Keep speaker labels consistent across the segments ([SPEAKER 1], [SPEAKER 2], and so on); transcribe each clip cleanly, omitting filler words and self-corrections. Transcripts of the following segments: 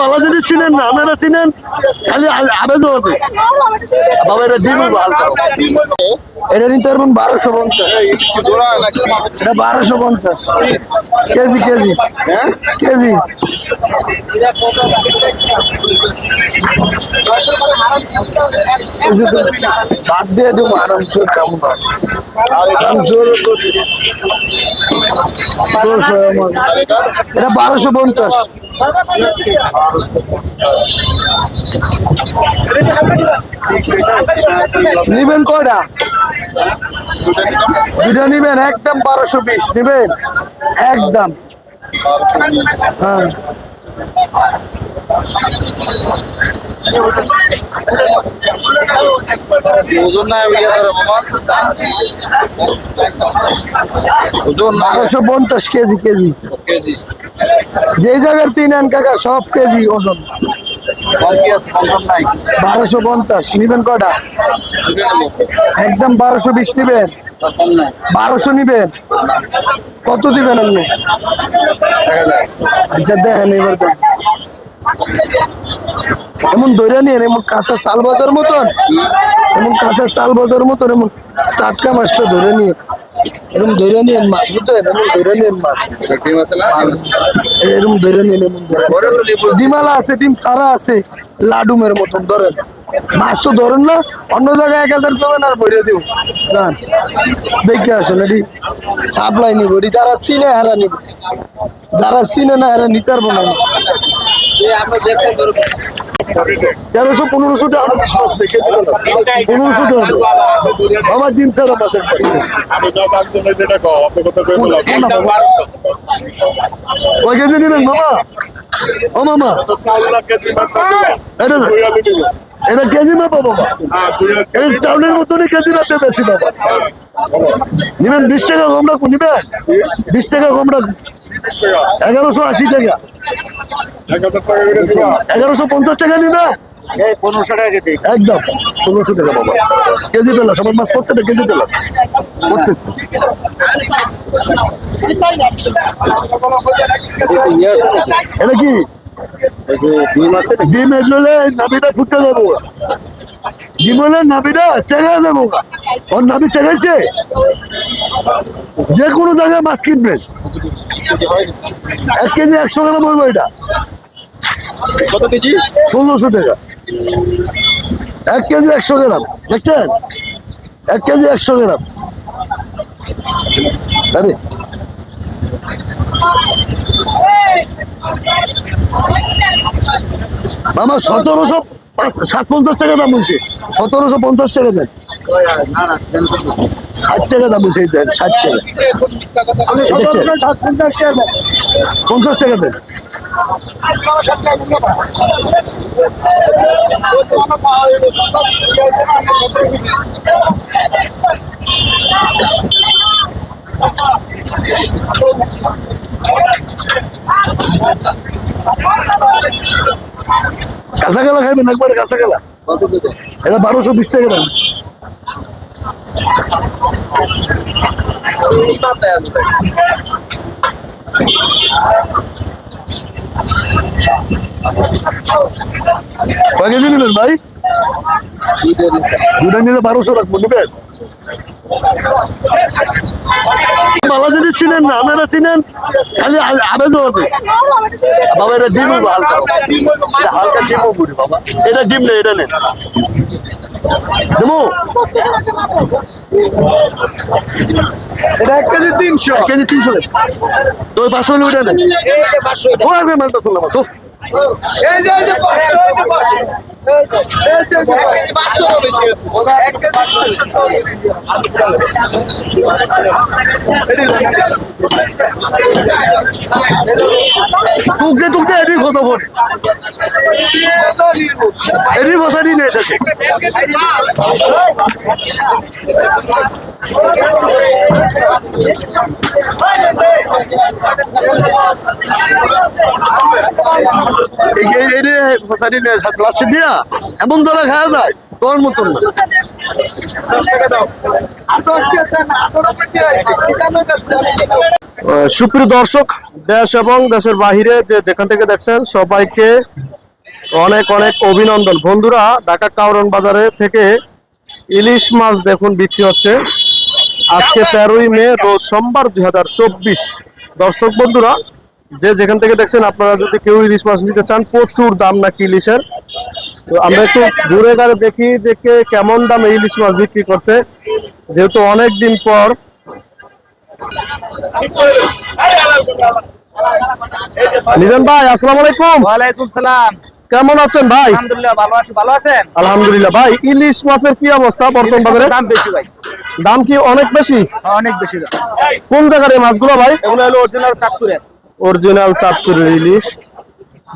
[SPEAKER 1] বাবা যদি চিনেন না আপনারা চিনেন খালি আবেদ হবে বাবা এটা ডিম হালকা এটা নিতে পারবেন 1250 এটা 1250 কেজি কেজি হ্যাঁ কেজি বাদ দিয়ে দেবো আরামসোর কেমন আরামসোর এটা 1250 নিবেন কয়টা দুটা নিবেন একদম 1220 নিবেন একদম হ্যাঁ ওজন না 1250 কেজি কেজি যে জায়গার 3 আন কাকা সব কেজি ওজন 1250 নিবেন কয়টা একদম 1220 নিবেন 1200 নিবেন কত দিবেন আপনি আচ্ছা দেখেন এবার দেখেন এমন ধরে নিয়ে এমন কাঁচা চাল বাজার মতন এমন কাঁচা চাল বাজার মতন এমন টাটকা মাছটা ধরে নিয়ে এরকম ধরে নিয়ে মাছ বুঝছেন এমন ধরে নিয়ে মাছ এরকম ধরে নিয়ে এমন ডিমালা আছে ডিম সারা আছে লাডুমের মতন ধরেন মাছ তো ধরেন না অন্য জায়গায় 1000 পাবেন আর ভরে দিব দেখে আসেন এটি সাপ্লাই নিব এটি যারা চিনে হারা নিব যারা চিনে না হারা নিতে পারবো না 1300-1500 টাকা দেখে 1500 টাকা আমার ডিম সারা মাছের কয় কেজি নেবেন মামা ও মামা এটা কেজি মাপা বাবা এই টাউনের মতনই কেজি মাপতে বেশি বাবা নিবেন 20 টাকা কম রাখুন নিবেন 20 টাকা কম রাখুন 1180 টাকা 1150 টাকা নিবে 1500 টাকা একদম 1600 টাকা বাবা কেজি পেলাস আমার মাছ প্রত্যেকটা কেজি পেলাস প্রত্যেকটা এটা কি ডিম এলে নাবিটা ফুটতে যাবো ডিম হলে নাবিটা চেঙা যাবো ওর নাবি চেঙাইছে যে কোনো জায়গায় মাছ কিনবেন 1 কেজি 100 গ্রাম বলবো এটা কত কেজি 1600 টাকা 1 কেজি 100 গ্রাম দেখছেন 1 কেজি 100 গ্রাম আরে মামা 1750 টাকা দাম বলছে 1750 টাকা দেন 60 টাকা দাম বলছে দেন 60 টাকা 50 টাকা দেন কাঁচা গেলা খাইবেন একবারে কাঁচা গেলা এটা 1220 টাকা দাম কয় কেজি নেবেন ভাই দুটা নিলে 1200 রাখবো নেবেন বাবা যদি চিনেন না আপনারা চিনেন খালি আবেদ হবে বাবা এটা ডিম হালকা হালকা ডিম বুড়ি বাবা এটা ডিম নেই এটা নেই দেবো এটা 1 কেজি 300 1 কেজি 300 তো 500 হলে ওটা নেই ও আগে মালটা শুনলাম তো এই যে তুকতে এটি কত পড়ে এটি বসানি নিয়ে এসেছে দিয়া এমন ধরা খাওয়া যায় তোর মতন না সুপ্রিয় দর্শক
[SPEAKER 2] দেশ এবং দেশের বাহিরে যে যেখান থেকে দেখছেন সবাইকে অনেক অনেক অভিনন্দন। বন্ধুরা, ঢাকা কাউরন বাজারে থেকে ইলিশ মাছ দেখুন বিক্রি হচ্ছে। আজকে 13ই মে, রোজ সোমবার, 2024। দর্শক বন্ধুরা, যে যেখান থেকে দেখছেন, আপনারা যদি কেউ ইলিশ মাছ নিতে চান, প্রচুর দাম নাকি ইলিশের। তো আমরা একটু ঘুরে ঘুরে দেখি যে কে কেমন দামে ইলিশ মাছ বিক্রি করছে, যেহেতু অনেক দিন পর। নিজাম ভাই, আসসালামু আলাইকুম।
[SPEAKER 3] ওয়ালাইকুম সালাম।
[SPEAKER 2] কেমন আছেন ভাই?
[SPEAKER 3] আলহামদুলিল্লাহ ভালো আছি, ভালো আছেন?
[SPEAKER 2] আলহামদুলিল্লাহ। ভাই, ইলিশ মাছের কি অবস্থা বর্তমান বাজারে?
[SPEAKER 3] দাম বেশি ভাই,
[SPEAKER 2] দাম কি অনেক বেশি?
[SPEAKER 3] অনেক বেশি দাম।
[SPEAKER 2] কোন জায়গার এই মাছগুলো ভাই?
[SPEAKER 3] এগুলো হলো অরিজিনাল চাঁদপুরের।
[SPEAKER 2] অরিজিনাল চাঁদপুরের ইলিশ।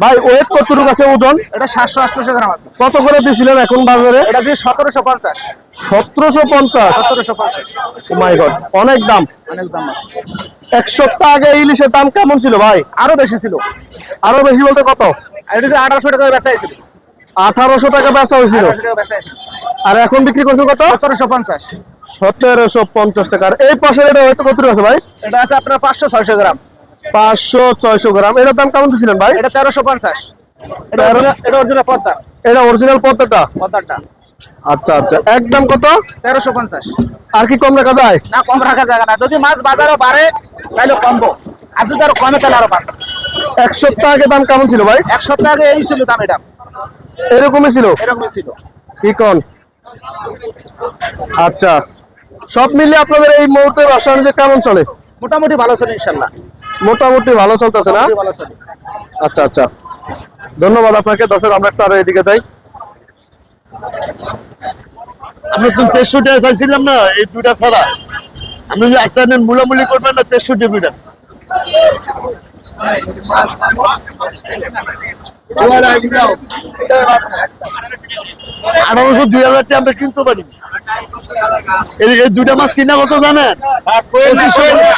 [SPEAKER 2] ভাই, ওয়েট কতটুকু আছে ওজন?
[SPEAKER 3] এটা 700-800 গ্রাম আছে।
[SPEAKER 2] কত করে দিছিলেন এখন বাজারে?
[SPEAKER 3] এটা দিয়ে 1750।
[SPEAKER 2] 1750?
[SPEAKER 3] 1750।
[SPEAKER 2] ও মাই গড, অনেক দাম।
[SPEAKER 3] অনেক দাম আছে।
[SPEAKER 2] এক সপ্তাহ আগে ইলিশের দাম কেমন ছিল ভাই?
[SPEAKER 3] আরো বেশি ছিল।
[SPEAKER 2] আরো বেশি বলতে কত?
[SPEAKER 3] এটা যে 1800 টাকা বেচা হয়েছিল।
[SPEAKER 2] 1800 টাকা বেচা হয়েছিল।
[SPEAKER 3] 1800 টাকা বেচা হয়েছিল।
[SPEAKER 2] আর এখন বিক্রি করছেন কত?
[SPEAKER 3] 1750।
[SPEAKER 2] 1750 টাকা। আর এই পাশে এটা হয়তো কত আছে ভাই?
[SPEAKER 3] এটা আছে আপনার 500-600 গ্রাম।
[SPEAKER 2] 500-600 গ্রাম। এটার দাম কেমন দিছিলেন ভাই?
[SPEAKER 3] এটা 1350। এটা অরিজিনাল পদ্মা।
[SPEAKER 2] এটা অরিজিনাল পদ্মাটা?
[SPEAKER 3] পদ্মাটা।
[SPEAKER 2] আচ্ছা আচ্ছা, একদম কত?
[SPEAKER 3] 1350।
[SPEAKER 2] আর কি কম রাখা যায়?
[SPEAKER 3] না, কম রাখা যায় না। যদি মাছ বাজারে বাড়ে তাহলে কমবো, আর যদি আরো কমে তাহলে আরো বাড়বে।
[SPEAKER 2] এক সপ্তাহ আগে দাম কেমন ছিল ভাই?
[SPEAKER 3] এক সপ্তাহ আগে এই ছিল দাম, এটা
[SPEAKER 2] এরকমই ছিল?
[SPEAKER 3] এরকমই ছিল।
[SPEAKER 2] কি কোন? আচ্ছা, সব মিলিয়ে আপনাদের এই মুহূর্তে ব্যবসা বাণিজ্য কেমন চলে?
[SPEAKER 3] মোটামুটি ভালো চলে ইনশাল্লাহ।
[SPEAKER 2] মোটামুটি ভালো চলতেছে না?
[SPEAKER 3] ভালো চলে।
[SPEAKER 2] আচ্ছা আচ্ছা, ধন্যবাদ আপনাকে। দর্শক, আমরা একটু আরো এদিকে যাই।
[SPEAKER 4] আমরা তো 63 টাকা চাইছিলাম না, এই দুটা ছাড়া। আপনি যে একটা নেন, মূলামূলি করবেন না 63 টাকা। 1800 2000 টাকা আমরা কিনতে পারি। এই দুটা মাছ কিনা কত জানেন?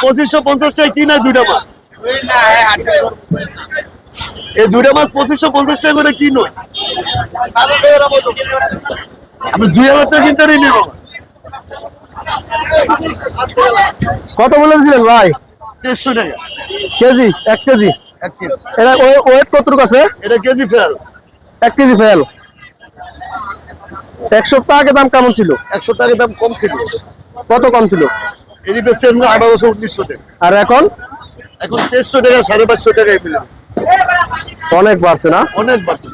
[SPEAKER 4] 2550 টাকা কিনা দুটা মাছ। এই দুটা মাছ 2550 টাকা করে কিনো। আমি 2000 টাকা কিনতে নেব।
[SPEAKER 2] কত বলেছিলেন ভাই?
[SPEAKER 4] 63 টাকা
[SPEAKER 2] কেজি? 1 কেজি?
[SPEAKER 4] 1 কেজি।
[SPEAKER 2] এটা ওয়েট কতটুকু আছে?
[SPEAKER 4] এটা কেজি ফেল।
[SPEAKER 2] 1 KG fail. এক সপ্তাহ আগে দাম কেমন ছিল?
[SPEAKER 4] 100 টাকা দাম কম ছিল।
[SPEAKER 2] কত কম ছিল?
[SPEAKER 4] এর বেশি 1800-1900 টাকা।
[SPEAKER 2] আর এখন?
[SPEAKER 4] এখন 300 টাকা, 550 টাকায় মিলে
[SPEAKER 2] অনেক বাড়ছে না?
[SPEAKER 4] অনেক বাড়ছে।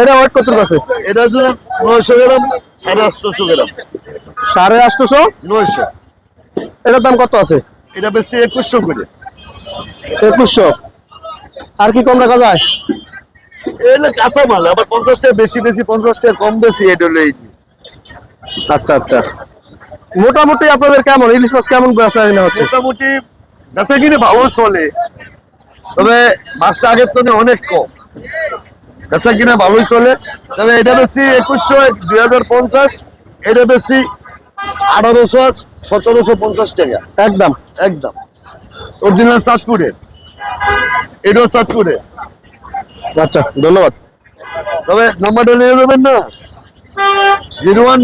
[SPEAKER 2] এটা ওয়েট কতটুকু আছে?
[SPEAKER 4] এটা ধরুন 900 গ্রাম, 850 গ্রাম।
[SPEAKER 2] 850?
[SPEAKER 4] 900।
[SPEAKER 2] এটার দাম কত আছে?
[SPEAKER 4] এটা বেশি 2100 করে।
[SPEAKER 2] 2100। আর কি কম রাখা যায়?
[SPEAKER 4] এগুলো কাঁচা মাল, আবার 50 টাকা বেশি বেশি, 50 টাকা কম বেশি, এটা হলো এই।
[SPEAKER 2] আচ্ছা আচ্ছা, মোটামুটি আপনাদের কেমন ইলিশ মাছ কেমন বেচা কিনা হচ্ছে?
[SPEAKER 4] মোটামুটি বেচা কিনে ভালো চলে, তবে মাছটা আগের তুলনায় অনেক কম। বেচা কিনে ভালোই চলে, তবে এটা বেশি 2100, 2050। এটা বেশি 1800, 1750 টাকা
[SPEAKER 2] একদম
[SPEAKER 4] একদম। অরিজিনাল চাঁদপুরের, এটাও চাঁদপুরের।
[SPEAKER 2] আচ্ছা, ধন্যবাদ।
[SPEAKER 4] তবে নাম্বারটা নিয়ে যাবেন না, 01